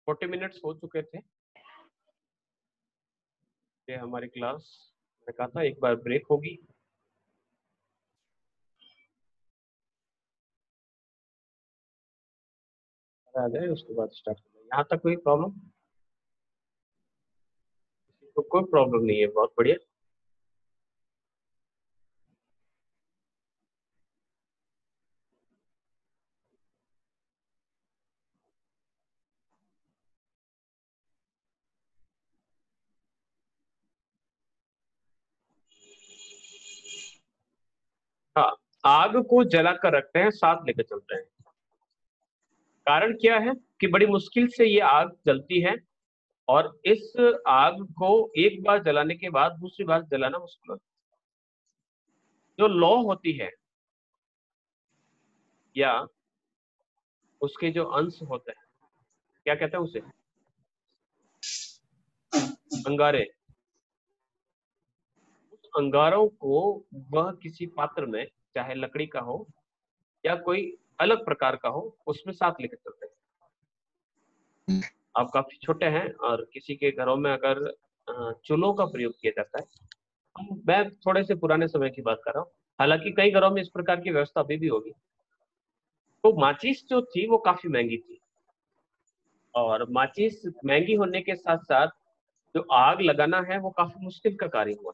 40 minutes हो चुके थे ये हमारी क्लास। मैंने कहा था एक बार ब्रेक होगी। आ जाए उसके बाद स्टार्ट करना। यहाँ तक कोई प्रॉब्लम? तो कोई प्रॉब्लम नहीं है, बहुत बढ़िया। हाँ, आग को जलाकर रखते हैं, साथ लेकर चलते हैं। कारण क्या है कि बड़ी मुश्किल से ये आग जलती है, और इस आग को एक बार जलाने के बाद दूसरी बार जलाना मुश्किल होता है। जो लौ होती है या उसके जो अंश होते हैं, क्या कहते हैं उसे? अंगारे। उस अंगारों को वह किसी पात्र में, चाहे लकड़ी का हो या कोई अलग प्रकार का हो, उसमें साथ लेकर चलते हैं। आप काफी छोटे हैं और किसी के घरों में अगर चूल्हों का प्रयोग किया जाता है, मैं थोड़े से पुराने समय की बात कर रहा हूँ, हालांकि कई घरों में इस प्रकार की व्यवस्था अभी भी होगी। तो माचिस जो थी वो काफी महंगी थी, और माचिस महंगी होने के साथ साथ जो आग लगाना है वो काफी मुश्किल का कार्य हुआ।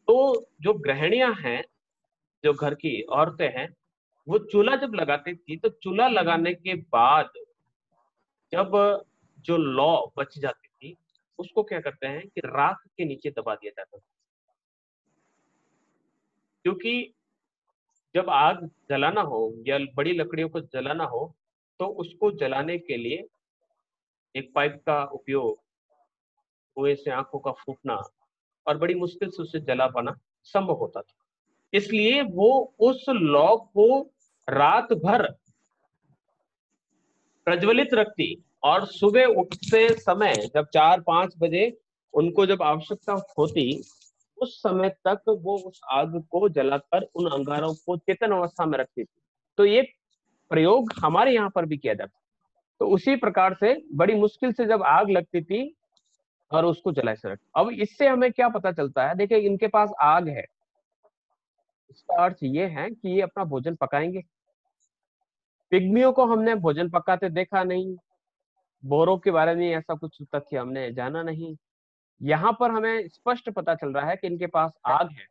तो जो गृहिणियां हैं, जो घर की औरतें हैं, वो चूल्हा जब लगाती थी तो चूल्हा लगाने के बाद जब जो लौ बच जाती थी, उसको क्या करते हैं कि राख के नीचे दबा दिया जाता था। क्योंकि जब आग जलाना हो या बड़ी लकड़ियों को जलाना हो, तो उसको जलाने के लिए एक पाइप का उपयोग, कुएं से आंखों का फूटना, और बड़ी मुश्किल से उसे जला पाना संभव होता था। इसलिए वो उस लौ को रात भर प्रज्वलित रखती, और सुबह उठते समय जब 4-5 बजे उनको जब आवश्यकता होती, उस समय तक वो उस आग को जलाकर उन अंगारों को चेतन अवस्था में रखती थी। तो ये प्रयोग हमारे यहाँ पर भी किया जाता है। तो उसी प्रकार से बड़ी मुश्किल से जब आग लगती थी और उसको जलाए से रख। अब इससे हमें क्या पता चलता है? देखिए, इनके पास आग है, इसका अर्थ ये है कि ये अपना भोजन पकाएंगे। पिग्मियों को हमने भोजन पकाते देखा नहीं, बोरों के बारे में ऐसा कुछ तथ्य हमने जाना नहीं। यहाँ पर हमें स्पष्ट पता चल रहा है कि इनके पास आग है।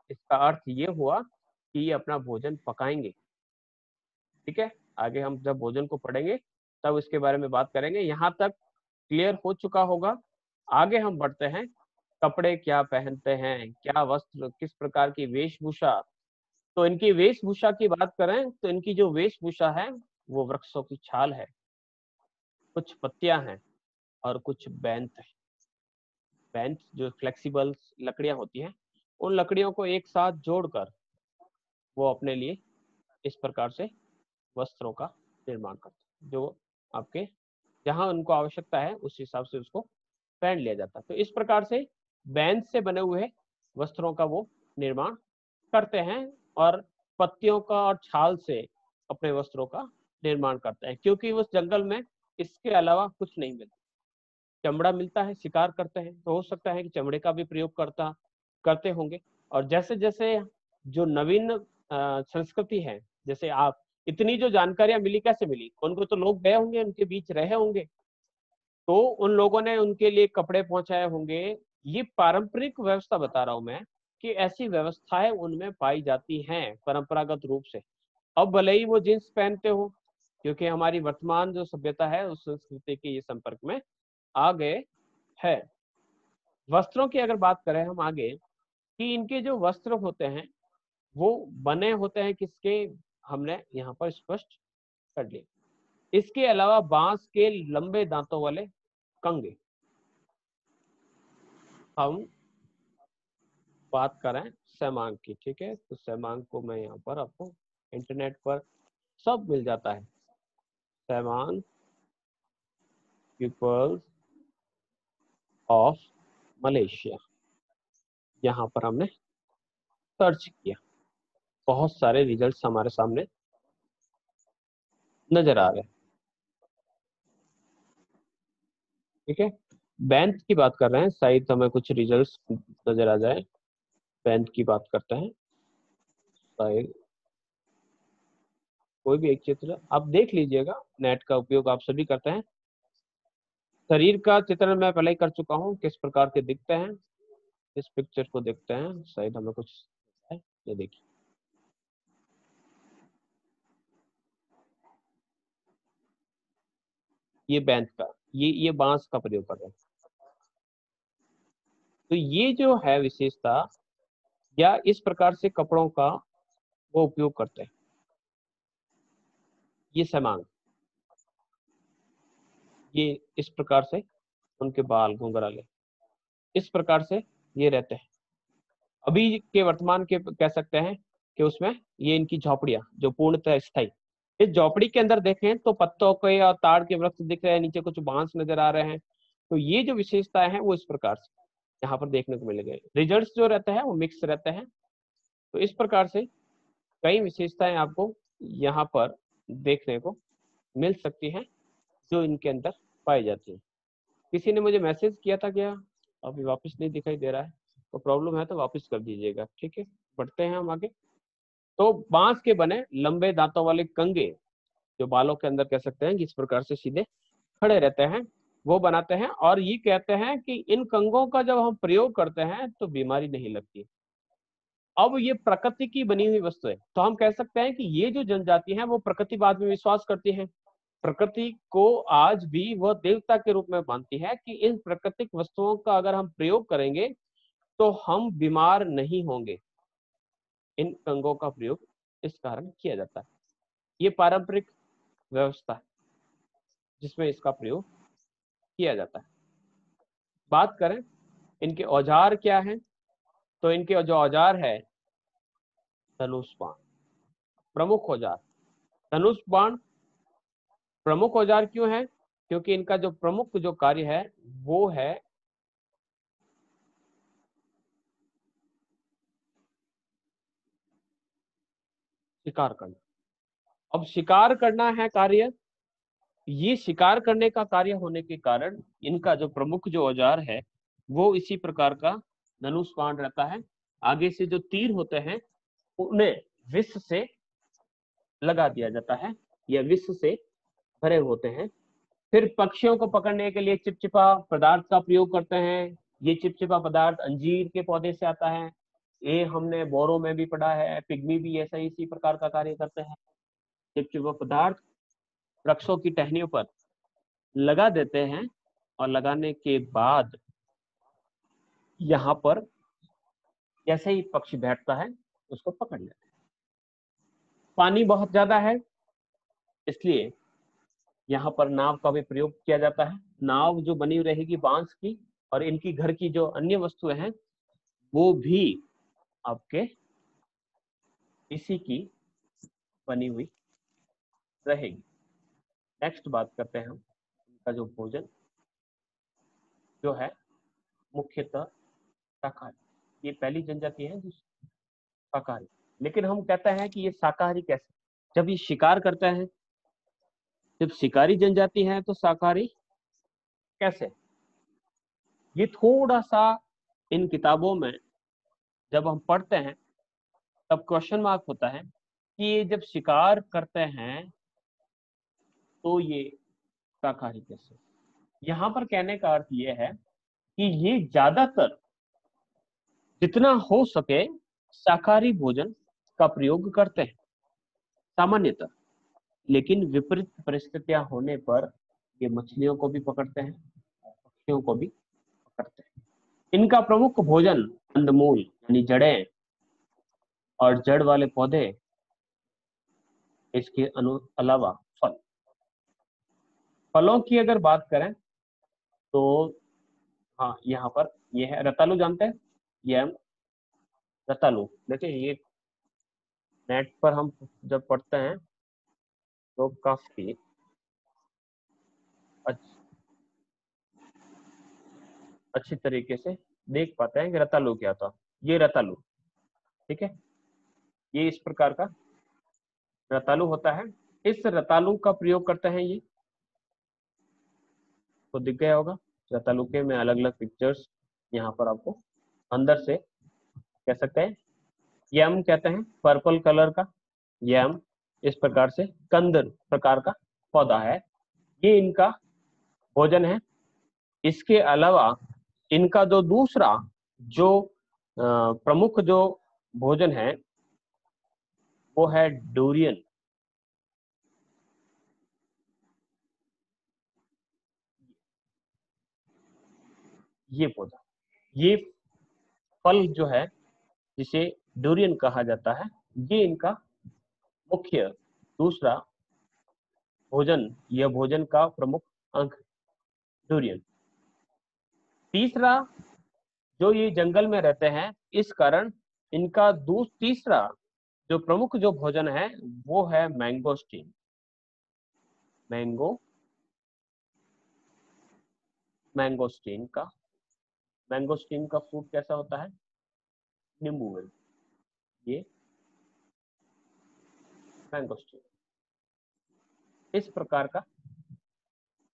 इसका अर्थ ये हुआ कि ये अपना भोजन पकाएंगे। ठीक है, आगे हम जब भोजन को पढ़ेंगे तब इसके बारे में बात करेंगे। यहाँ तक क्लियर हो चुका होगा। आगे हम बढ़ते हैं। कपड़े क्या पहनते हैं, क्या वस्त्र, किस प्रकार की वेशभूषा। तो इनकी वेशभूषा की बात करें तो इनकी जो वेशभूषा है वो वृक्षों की छाल है, कुछ पत्तियां हैं और कुछ बैंत है। बैंत जो फ्लेक्सिबल लकड़ियां होती हैं, उन लकड़ियों को एक साथ जोड़कर वो अपने लिए इस प्रकार से वस्त्रों का निर्माण करते हैं, जो आपके जहां उनको आवश्यकता है उस हिसाब से उसको पहन लिया जाता है। तो इस प्रकार से बैंत से बने हुए वस्त्रों का वो निर्माण करते हैं, और पत्तियों का और छाल से अपने वस्त्रों का निर्माण करते हैं, क्योंकि उस जंगल में इसके अलावा कुछ नहीं मिलता। चमड़ा मिलता है, शिकार करते हैं, तो हो सकता है कि चमड़े का भी प्रयोग करते होंगे। और जैसे जैसे जो नवीन संस्कृति है, जैसे आप इतनी जो जानकारियां मिली कैसे मिली? उनको तो लोग गए होंगे, उनके बीच रहे होंगे, तो उन लोगों ने उनके लिए कपड़े पहुंचाए होंगे। ये पारंपरिक व्यवस्था बता रहा हूं मैं, कि ऐसी व्यवस्थाएं उनमें पाई जाती हैं परंपरागत रूप से। अब भले ही वो जींस पहनते हो, क्योंकि हमारी वर्तमान जो सभ्यता है उस संस्कृति के ये संपर्क में आ गए है। वस्त्रों की अगर बात करें हम आगे, कि इनके जो वस्त्र होते हैं वो बने होते हैं किसके, हमने यहाँ पर स्पष्ट कर लिया। इसके अलावा बांस के लंबे दांतों वाले कंगे। हम बात करें सैमांग की, ठीक है, तो सैमांग को मैं यहाँ पर आपको इंटरनेट पर सब मिल जाता है। सैमांग पीपल्स ऑफ मलेशिया, यहाँ पर हमने सर्च किया, बहुत सारे रिजल्ट्स हमारे सामने नजर आ रहे हैं। ठीक है, बेंथ की बात कर रहे हैं, शायद हमें कुछ रिजल्ट्स नजर आ जाए। बेंथ की बात करते हैं, शायद कोई भी एक चित्र आप देख लीजिएगा, नेट का उपयोग आप सभी करते हैं। शरीर का चित्रण मैं पहले ही कर चुका हूँ, किस प्रकार के दिखते हैं। इस पिक्चर को देखते हैं, शायद हमें कुछ है। ये देखिए, ये बेंथ का, ये बांस का प्रयोग कर रहे हैं। तो ये जो है विशेषता, या इस प्रकार से कपड़ों का वो उपयोग करते हैं। ये समांग, ये इस प्रकार से उनके बाल घुंघराले इस प्रकार से ये रहते हैं। अभी के वर्तमान के कह सकते हैं कि उसमें ये इनकी झोपड़ियां जो पूर्णतः स्थायी, इस झोपड़ी के अंदर देखें तो पत्तों के या ताड़ के वृक्ष दिख रहे हैं, नीचे कुछ बांस नजर आ रहे हैं। तो ये जो विशेषताएं हैं वो इस प्रकार से यहाँ पर देखने को मिलेंगे। रिजल्ट्स जो रहते हैं वो मिक्स रहते हैं। तो इस प्रकार से कई विशेषताएं आपको यहाँ पर देखने को मिल सकती हैं जो इनके अंदर पाई जाती है। किसी ने मुझे मैसेज किया था क्या, अभी वापस नहीं दिखाई दे रहा है, तो प्रॉब्लम है तो वापस कर दीजिएगा। ठीक है, बढ़ते हैं हम आगे। तो बांस के बने लंबे दांतों वाले कंगे जो बालों के अंदर कह सकते हैं कि इस प्रकार से सीधे खड़े रहते हैं, वो बनाते हैं। और ये कहते हैं कि इन कंगों का जब हम प्रयोग करते हैं तो बीमारी नहीं लगती। अब ये प्रकृति की बनी हुई वस्तु है, तो हम कह सकते हैं कि ये जो जनजाति है वो प्रकृतिवाद में विश्वास करती है। प्रकृति को आज भी वह देवता के रूप में मानती है कि इन प्राकृतिक वस्तुओं का अगर हम प्रयोग करेंगे तो हम बीमार नहीं होंगे। इन कंगों का प्रयोग इस कारण किया जाता है। ये पारंपरिक व्यवस्था है जिसमें इसका प्रयोग किया जाता है। बात करें इनके औजार क्या हैं, तो इनके जो औजार है, धनुष बाण प्रमुख औजार। धनुष बाण प्रमुख औजार क्यों है? क्योंकि इनका जो प्रमुख जो कार्य है वो है शिकार करना। अब शिकार करना है कार्य, ये शिकार करने का कार्य होने के कारण इनका जो प्रमुख जो औजार है वो इसी प्रकार का धनुष बाण रहता है। आगे से जो तीर होते हैं उन्हें विष से लगा दिया जाता है, या विष से भरे होते हैं। फिर पक्षियों को पकड़ने के लिए चिपचिपा पदार्थ का प्रयोग करते हैं। ये चिपचिपा पदार्थ अंजीर के पौधे से आता है। ये हमने बोरों में भी पढ़ा है, पिग्मी भी ऐसा इसी प्रकार का कार्य करते हैं। चिपचिपा पदार्थ वृक्षों की टहनियों पर लगा देते हैं, और लगाने के बाद यहाँ पर जैसे ही पक्षी बैठता है उसको पकड़ लेते हैं। पानी बहुत ज्यादा है इसलिए यहाँ पर नाव का भी प्रयोग किया जाता है। नाव जो बनी रहेगी बांस की, और इनकी घर की जो अन्य वस्तुएं हैं वो भी आपके इसी की बनी हुई रहेगी। नेक्स्ट बात करते हैं हम इनका जो भोजन जो है मुख्यतः शाकाहारी। ये पहली जनजाति है जो शाकाहारी, लेकिन हम कहते हैं कि ये शाकाहारी कैसे, जब ये शिकार करते हैं, जब शिकारी जनजाति है तो शाकाहारी कैसे? ये थोड़ा सा इन किताबों में जब हम पढ़ते हैं तब क्वेश्चन मार्क होता है कि ये जब शिकार करते हैं तो ये शाकाहारी कैसे। यहाँ पर कहने का अर्थ ये है कि ये ज्यादातर जितना हो सके शाकाहारी भोजन का प्रयोग करते हैं सामान्यतः, लेकिन विपरीत परिस्थितियां होने पर ये मछलियों को भी पकड़ते हैं, पक्षियों को भी पकड़ते हैं। इनका प्रमुख भोजन कंदमूल यानी जड़ें और जड़ वाले पौधे, इसके अलावा फल। फलों की अगर बात करें तो हाँ, यहाँ पर ये है रतालू, जानते हैं ये हम रतालू। देखिए ये नेट पर हम जब पढ़ते हैं तो काफी अच्छी तरीके से देख पाते हैं कि रतालू क्या था। ये रतालू, ठीक है, ये इस प्रकार का रतालू होता है। इस रतालू का प्रयोग करते हैं। ये तो दिख गया होगा रतालू के में अलग अलग पिक्चर्स यहाँ पर आपको अंदर से कह सकते हैं यम कहते हैं पर्पल कलर का यम, इस प्रकार से कंद प्रकार का पौधा है, ये इनका भोजन है। इसके अलावा इनका जो दूसरा जो प्रमुख जो भोजन है वो है डोरियन। ये पौधा, ये फल जो है जिसे डोरियन कहा जाता है, ये इनका मुख्य दूसरा भोजन या भोजन का प्रमुख अंग डोरियन। तीसरा, जो ये जंगल में रहते हैं इस कारण इनका तीसरा जो प्रमुख जो भोजन है वो है मैंगोस्टीन। मैंगोस्टीन का फ्रूट कैसा होता है, नींबू में, ये मैंगोस्टीन इस प्रकार का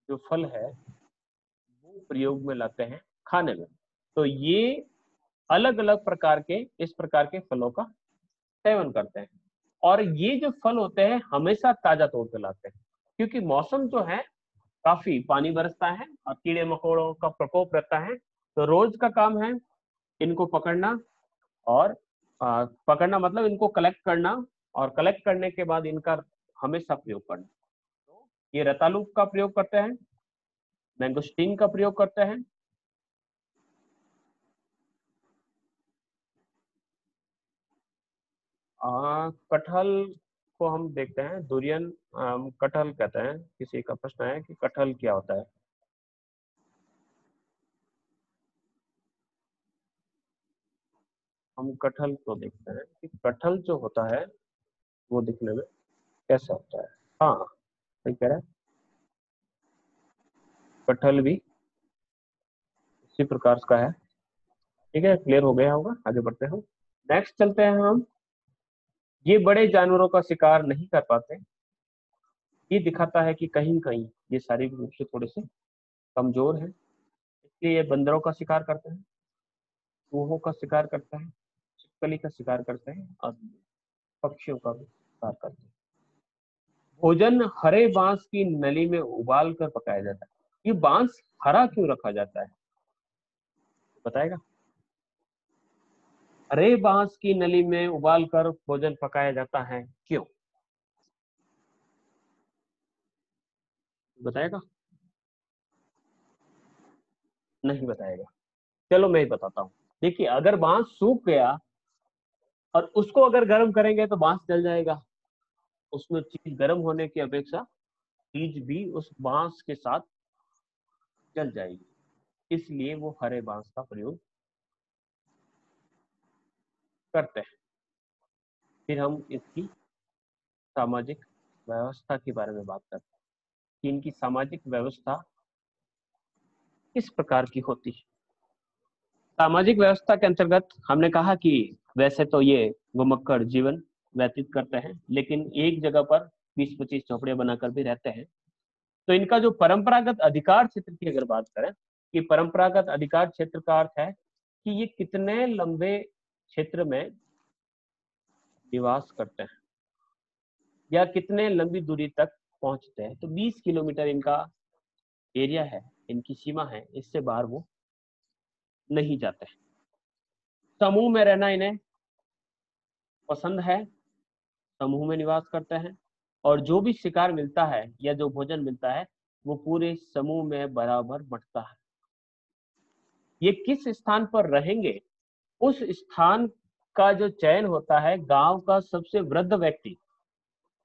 जो फल है वो प्रयोग में लाते हैं खाने में। तो ये अलग अलग प्रकार के इस प्रकार के फलों का सेवन करते हैं और ये जो फल होते हैं हमेशा ताजा तोड़ के लाते हैं, क्योंकि मौसम जो है काफी पानी बरसता है और कीड़े मकोड़ों का प्रकोप रहता है। तो रोज का काम है इनको पकड़ना और पकड़ना मतलब इनको कलेक्ट करना और कलेक्ट करने के बाद इनका हमेशा प्रयोग करना। तो ये रतालू का प्रयोग करते हैं, मैंगोस्टीन का प्रयोग करते हैं, कटहल को हम देखते हैं दुरियन कटहल कहते हैं। किसी का प्रश्न है कि कटहल क्या होता है। हम कटहल को देखते हैं कि कटहल जो होता है वो दिखने में कैसा होता है। हाँ, सही कह रहा है, कटहल भी इसी प्रकार का है। ठीक है, क्लियर हो गया होगा, आगे बढ़ते हैं। नेक्स्ट चलते हैं हम। ये बड़े जानवरों का शिकार नहीं कर पाते, ये दिखाता है कि कहीं कहीं ये शारीरिक रूप से थोड़े से कमजोर है, इसलिए ये बंदरों का शिकार करते हैं, चूहों का शिकार करते हैं, छिपकली का शिकार करते हैं और पक्षियों का भी शिकार करते हैं। भोजन हरे बांस की नली में उबाल कर पकाया जाता है। ये बांस हरा क्यों रखा जाता है, बताएगा। हरे बांस की नली में उबाल कर भोजन पकाया जाता है, क्यों, बताएगा। नहीं बताएगा, चलो मैं ही बताता हूँ। देखिए, अगर बांस सूख गया और उसको अगर गर्म करेंगे तो बांस जल जाएगा, उसमें चीज गर्म होने की अपेक्षा चीज भी उस बांस के साथ जल जाएगी, इसलिए वो हरे बांस का प्रयोग करते हैं। फिर हम इसकी सामाजिक व्यवस्था के बारे में बात करते हैं कि इनकी सामाजिक व्यवस्था किस प्रकार की होती है। सामाजिक व्यवस्था के अंतर्गत हमने कहा कि वैसे तो ये घुमक्कड़ जीवन व्यतीत करते हैं, लेकिन एक जगह पर 20-25 झोपड़ियां बनाकर भी रहते हैं। तो इनका जो परंपरागत अधिकार क्षेत्र की अगर बात करें कि परंपरागत अधिकार क्षेत्र का अर्थ है कि ये कितने लंबे क्षेत्र में निवास करते हैं या कितने लंबी दूरी तक पहुंचते हैं। तो 20 किलोमीटर इनका एरिया है, इनकी सीमा है, इससे बाहर वो नहीं जाते हैं। समूह में रहना इन्हें पसंद है, समूह में निवास करते हैं और जो भी शिकार मिलता है या जो भोजन मिलता है वो पूरे समूह में बराबर बंटता है। ये किस स्थान पर रहेंगे उस स्थान का जो चयन होता है गांव का सबसे वृद्ध व्यक्ति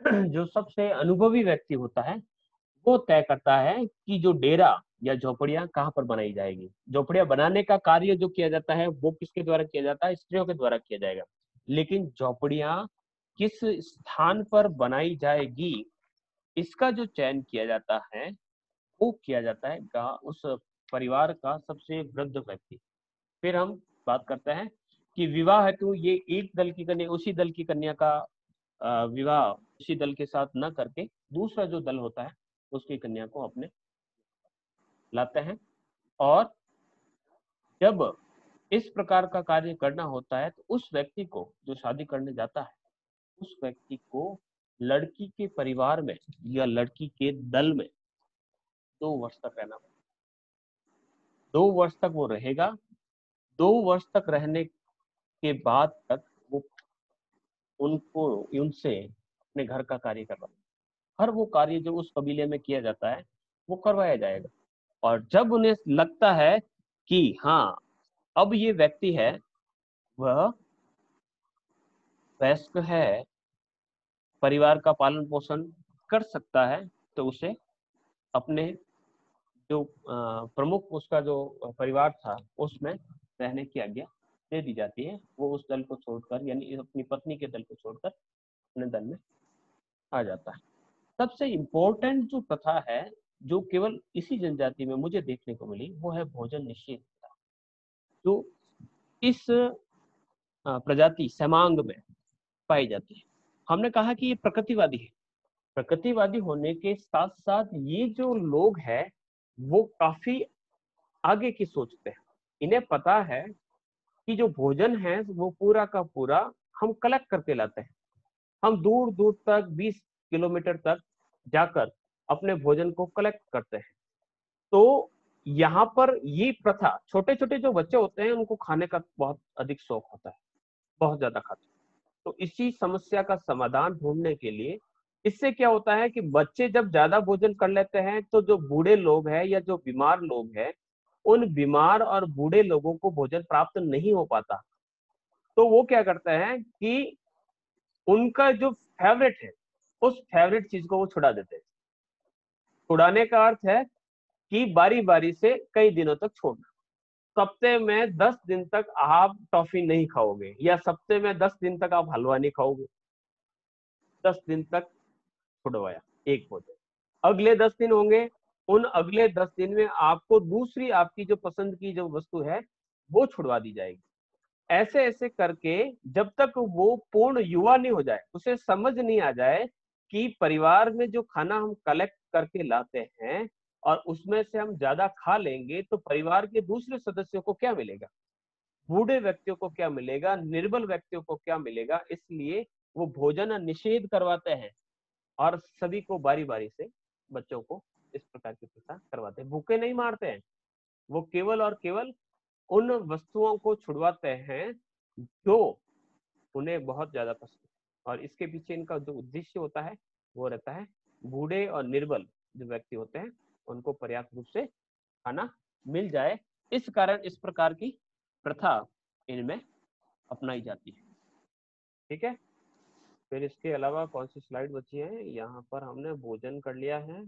जो सबसे अनुभवी व्यक्ति होता है वो तय करता है कि जो डेरा या झोपड़ियां कहाँ पर बनाई जाएगी। झोपड़ियां बनाने का कार्य जो किया जाता है वो किसके द्वारा किया जाता है, स्त्रियों के द्वारा किया जाएगा। लेकिन झोपड़ियां किस स्थान पर बनाई जाएगी इसका जो चयन किया जाता है वो किया जाता है उस परिवार का सबसे वृद्ध व्यक्ति। फिर हम बात करते हैं कि विवाह हेतु ये एक दल की कन्या उसी दल की कन्या का विवाह उसी दल के साथ न करके दूसरा जो दल होता है उसकी कन्या को अपने लाते हैं। और जब इस प्रकार का कार्य करना होता है तो उस व्यक्ति को, जो शादी करने जाता है, उस व्यक्ति को लड़की के परिवार में या लड़की के दल में 2 वर्ष तक रहना पड़ेगा। 2 वर्ष तक वो रहेगा। 2 वर्ष तक रहने के बाद तक वो उनको उनसे अपने घर का कार्य करवाना, हर वो कार्य जो उस कबीले में किया जाता है वो करवाया जाएगा। और जब उन्हें लगता है कि हाँ, अब ये व्यक्ति है वह वयस्क है, परिवार का पालन पोषण कर सकता है, तो उसे अपने जो प्रमुख उसका जो परिवार था उसमें रहने की आज्ञा दे दी जाती है। वो उस दल को छोड़कर, यानी अपनी पत्नी के दल को छोड़कर अपने दल में आ जाता है। सबसे इम्पोर्टेंट जो प्रथा है जो केवल इसी जनजाति में मुझे देखने को मिली, वो है भोजन निषेध प्रथा, जो इस प्रजाति सेमांग में पाई जाती है। हमने कहा कि ये प्रकृतिवादी है। प्रकृतिवादी होने के साथ साथ ये जो लोग हैं वो काफी आगे की सोचते हैं। इन्हें पता है कि जो भोजन है वो पूरा का पूरा हम कलेक्ट करके लाते हैं। हम दूर दूर तक 20 किलोमीटर तक जाकर अपने भोजन को कलेक्ट करते हैं। तो यहाँ पर ये प्रथा, छोटे छोटे जो बच्चे होते हैं उनको खाने का बहुत अधिक शौक होता है, बहुत ज्यादा खाते हैं। तो इसी समस्या का समाधान ढूंढने के लिए, इससे क्या होता है कि बच्चे जब ज्यादा भोजन कर लेते हैं तो जो बूढ़े लोग हैं या जो बीमार लोग हैं, उन बीमार और बूढ़े लोगों को भोजन प्राप्त नहीं हो पाता। तो वो क्या करते हैं कि उनका जो फेवरेट है उस फेवरेट चीज को वो छुड़ा देते हैं। छुड़ाने का अर्थ है कि बारी बारी से कई दिनों तक छोड़ना। सप्ते में 10 दिन तक आप टॉफी नहीं खाओगे, या सप्ते में 10 दिन तक आप हलवा नहीं खाओगे। 10 दिन तक छुड़वाया एक भोजन। अगले 10 दिन होंगे, उन अगले 10 दिन में आपको दूसरी आपकी जो पसंद की जो वस्तु है वो छुड़वा दी जाएगी। ऐसे ऐसे करके जब तक वो पूर्ण युवा नहीं हो जाए, उसे समझ नहीं आ जाए कि परिवार में जो खाना हम कलेक्ट करके लाते हैं और उसमें से हम ज्यादा खा लेंगे तो परिवार के दूसरे सदस्यों को क्या मिलेगा, बूढ़े व्यक्तियों को क्या मिलेगा, निर्बल व्यक्तियों को क्या मिलेगा। इसलिए वो भोजन निषेध करवाते हैं और सभी को बारी बारी से, बच्चों को इस प्रकार की प्रथा करवाते हैं। भूखे नहीं मारते हैं, वो केवल और केवल उन वस्तुओं को छुड़वाते हैं जो उन्हें बहुत ज्यादा पसंद है। और इसके पीछे इनका जो उद्देश्य होता है वो रहता है बूढ़े और निर्बल जो व्यक्ति होते हैं उनको पर्याप्त रूप से खाना मिल जाए। इस कारण इस प्रकार की प्रथा इनमें अपनाई जाती है। ठीक है, फिर इसके अलावा कौन सी स्लाइड बची है? यहाँ पर हमने भोजन कर लिया है,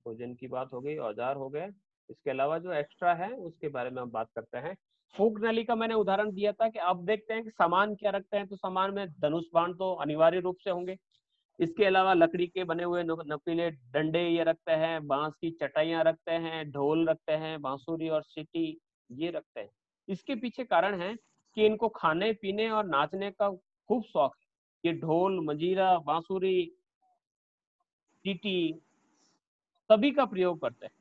भोजन की बात हो गई, औजार हो गए। इसके अलावा जो एक्स्ट्रा है उसके बारे में हम बात करते हैं। फूक नली का मैंने उदाहरण दिया था कि अब देखते हैं कि सामान क्या रखते हैं। तो सामान में धनुष बाण तो अनिवार्य रूप से होंगे। इसके अलावा लकड़ी के बने हुए नकीले डंडे ये रखते हैं, बांस की चटाइयां रखते हैं, ढोल रखते हैं, बांसुरी और सीटी ये रखते हैं। इसके पीछे कारण है कि इनको खाने पीने और नाचने का खूब शौक है। ये ढोल, मंजीरा, बांसुरी, सीटी सभी का प्रयोग करते हैं।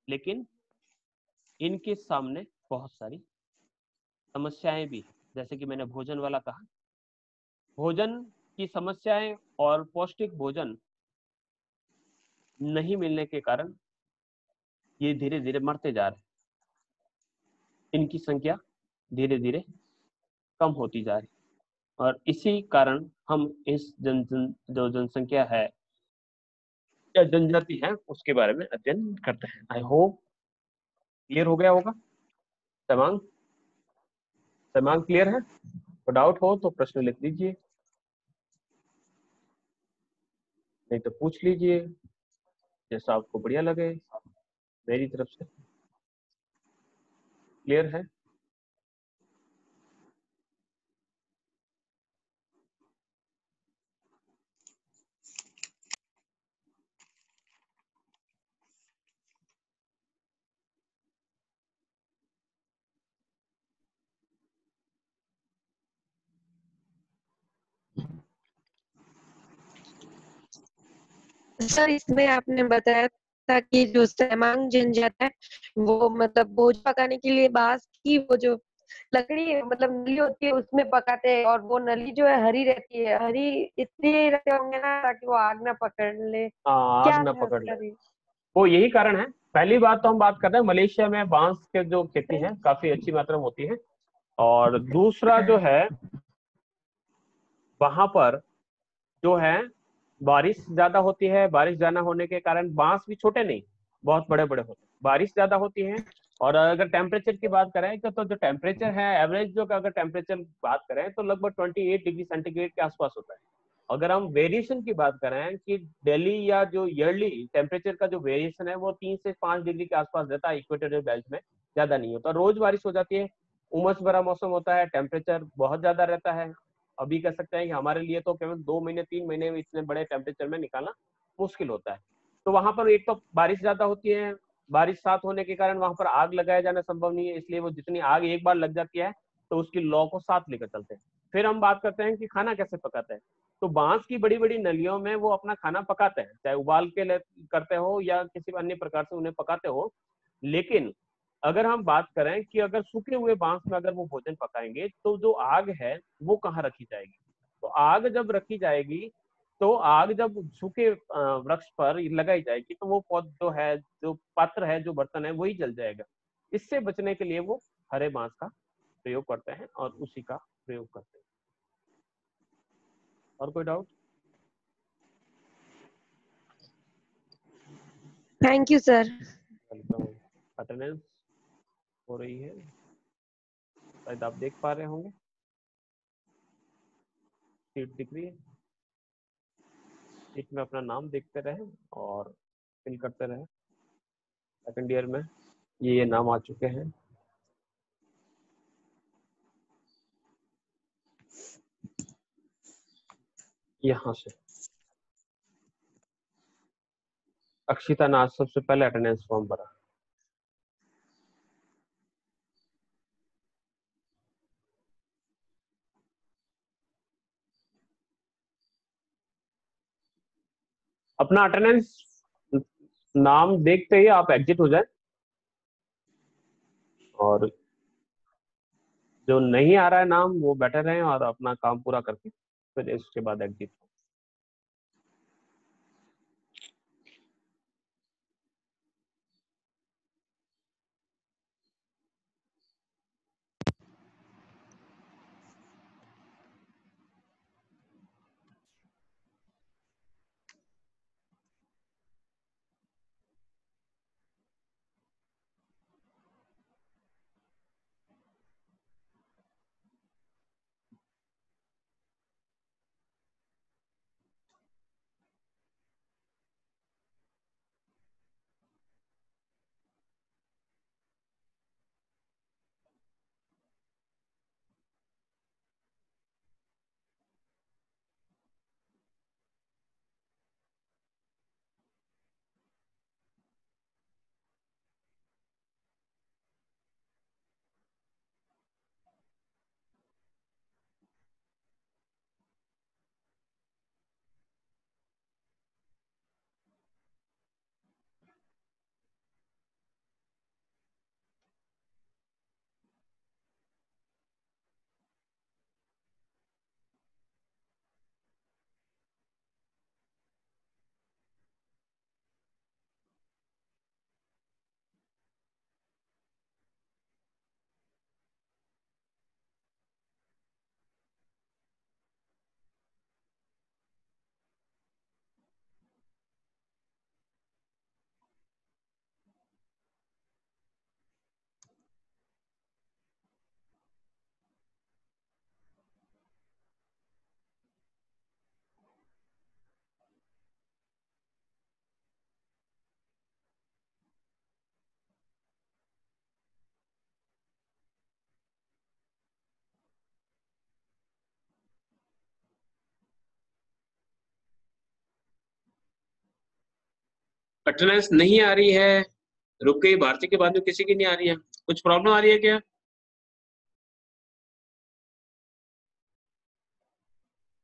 लेकिन इनके सामने बहुत सारी समस्याएं भी हैं। जैसे कि मैंने भोजन वाला कहा, भोजन की समस्याएं और पौष्टिक भोजन नहीं मिलने के कारण ये धीरे धीरे मरते जा रहे हैं। इनकी संख्या धीरे धीरे कम होती जा रही है और इसी कारण हम इस जो जनसंख्या है या जनजाति है उसके बारे में अध्ययन करते हैं। आई होप क्लियर हो गया होगा। तमाम तमाम क्लियर है? तो डाउट हो तो प्रश्न लिख लीजिए, नहीं तो पूछ लीजिए, जैसा आपको बढ़िया लगे। मेरी तरफ से क्लियर है। सर इसमें आपने बताया था कि जो सेमांग जनजाति है वो मतलब भोज पकाने के लिए बांस की वो जो लकड़ी मतलब नली होती है उसमें पकाते हैं, और वो नली जो है हरी रहती है, हरी इसलिए रखते होंगे ना ताकि वो आग ना पकड़ ले। हाँ, आग क्या ना है पकड़ उसका ले, रीजन? वो यही कारण है। पहली बात तो हम बात कर रहे हैं मलेशिया में बांस के जो खेती है काफी अच्छी मात्रा में होती है, और दूसरा जो है वहां पर जो है बारिश ज्यादा होती है। बारिश ज्यादा होने के कारण बांस भी छोटे नहीं, बहुत बड़े बड़े होते हैं। बारिश ज्यादा होती है। और अगर टेम्परेचर की बात करें तो जो टेम्परेचर है एवरेज, जो अगर टेम्परेचर बात करें तो लगभग 28 डिग्री सेंटीग्रेड के आसपास होता है। अगर हम वेरिएशन की बात करें कि दिल्ली या जो ईयरली टेम्परेचर का जो वेरिएशन है वो 3 से 5 डिग्री के आसपास रहता है इक्वेटोरियल बेल्ट में, ज्यादा नहीं होता। रोज बारिश हो जाती है, उमस भरा मौसम होता है, टेम्परेचर बहुत ज्यादा रहता है। अभी कह सकते हैं कि हमारे लिए तो केवल 2 महीने 3 महीने में इतने बड़े टेम्परेचर में निकालना मुश्किल होता है। तो वहां पर एक तो बारिश ज्यादा होती है, बारिश साथ होने के कारण वहां पर आग लगाया जाना संभव नहीं है, इसलिए वो जितनी आग एक बार लग जाती है तो उसकी लौ को साथ लेकर चलते हैं। फिर हम बात करते हैं कि खाना कैसे पकाते हैं। तो बांस की बड़ी बड़ी नलियों में वो अपना खाना पकाते हैं, चाहे उबाल के करते हो या किसी अन्य प्रकार से उन्हें पकाते हो। लेकिन अगर हम बात करें कि अगर सूखे हुए बांस में अगर वो भोजन पकाएंगे तो जो आग है वो कहाँ रखी जाएगी। तो आग जब रखी जाएगी, तो आग जब सूखे वृक्ष पर लगाई जाएगी तो वो पौध जो है, जो पात्र है, जो बर्तन है, वही जल जाएगा। इससे बचने के लिए वो हरे बांस का प्रयोग करते हैं और उसी का प्रयोग करते हैं। और कोई doubt? Thank you sir. Welcome. Attendance हो रही है, शायद आप देख पा रहे होंगे, सीट दिख रही है। सीट में अपना नाम देखते रहे और फिल करते रहे। सेकंड ईयर में ये नाम आ चुके हैं। यहाँ से अक्षिता ने आज सबसे पहले अटेंडेंस फॉर्म भरा। अपना अटेंडेंस नाम देखते ही आप एग्जिट हो जाए, और जो नहीं आ रहा है नाम वो बैठे रहें और अपना काम पूरा करके फिर इसके बाद एग्जिट। अटेंडेंस नहीं आ रही है, रुक गई। भारती के बाद में किसी की नहीं आ रही है, कुछ प्रॉब्लम आ रही है क्या?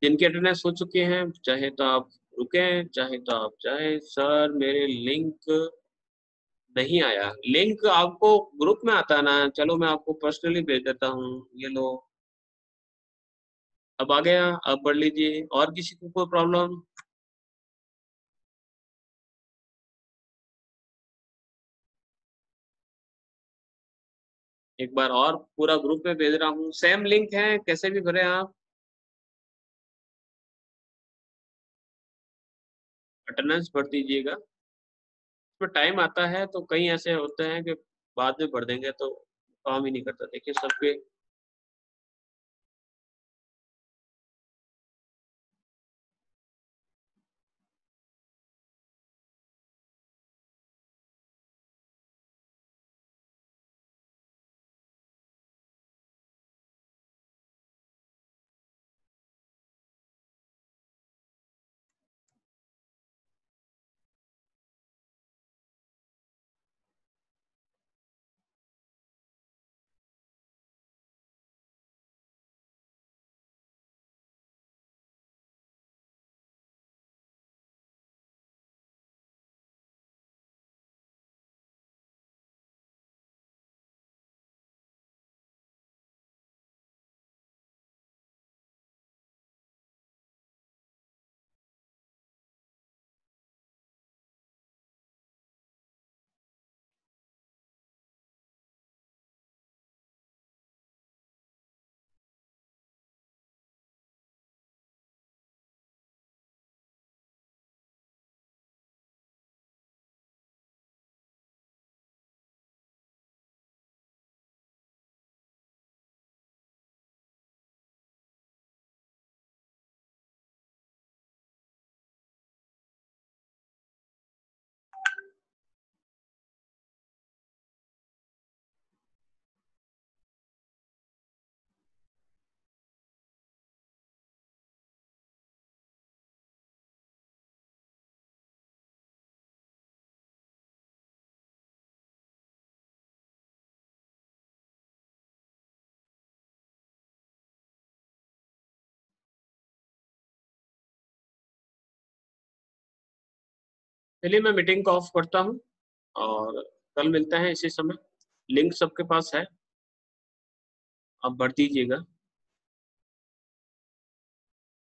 जिनकी अटेंडेंस हो चुकी है चाहे तो आप रुके, चाहे तो आप चाहे सर मेरे लिंक नहीं आया। लिंक आपको ग्रुप में आता है ना, चलो मैं आपको पर्सनली भेज देता हूँ, ये लो अब आ गया, अब पढ़ लीजिए। और किसी को कोई प्रॉब्लम? एक बार और पूरा ग्रुप में भेज रहा हूँ, सेम लिंक है, कैसे भी भरे आप। अटेंडेंस भर दीजिएगा। उसमें टाइम आता है तो कई ऐसे होते हैं कि बाद में भर देंगे तो काम ही नहीं करता। देखिए सबके चलिए मैं मीटिंग को ऑफ करता हूँ और कल मिलते हैं इसी समय। लिंक सबके पास है, आप भर दीजिएगा।